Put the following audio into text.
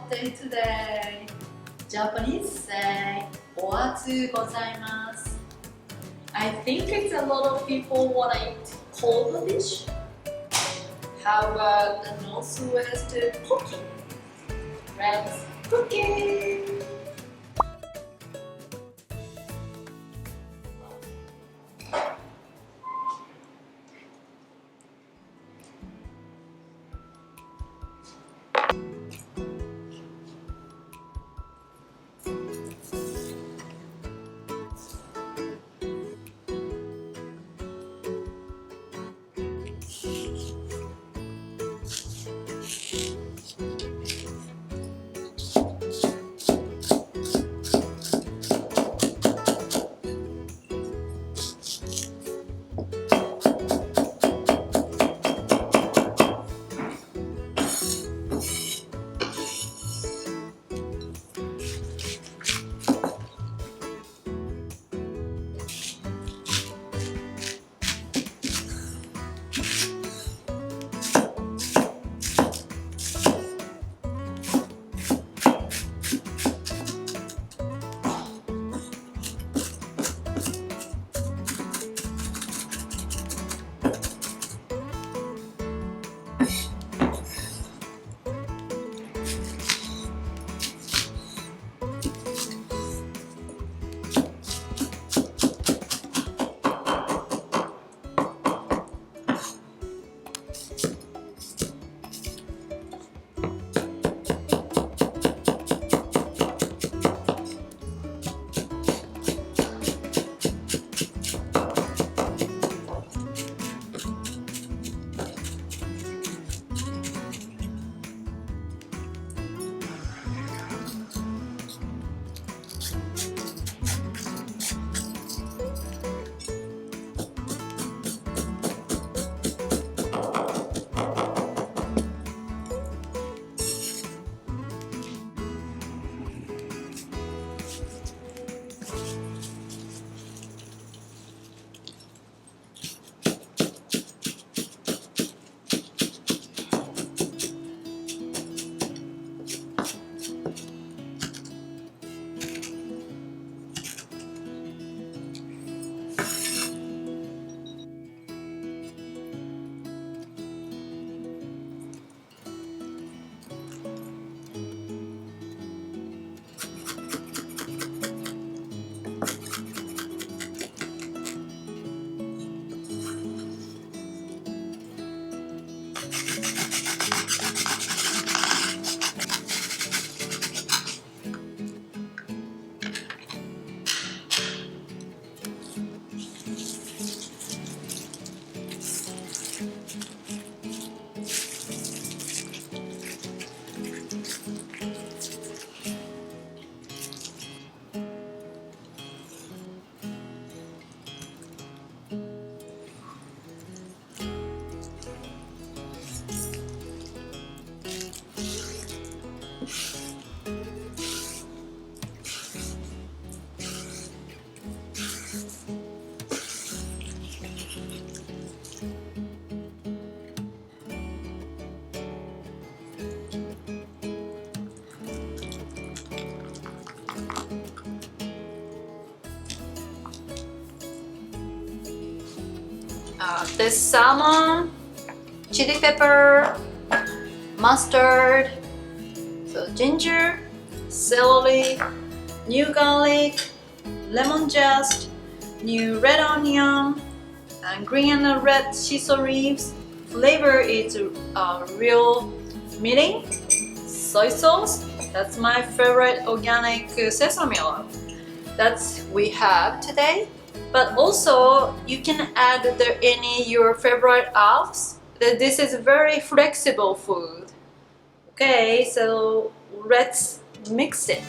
day today. Japanese say お熱ございます。I think it's a lot of people want to eat cold dish. How about the northwest poki? Let's cook it! This salmon, chili pepper, mustard, so ginger, celery, new garlic, lemon zest, new red onion, and green and red shiso leaves. Flavor is real mirin, soy sauce. That's my favorite organic sesame oil. That's we have today. But also you can add any your favorite herbs. This is very flexible food. Okay, so let's mix it.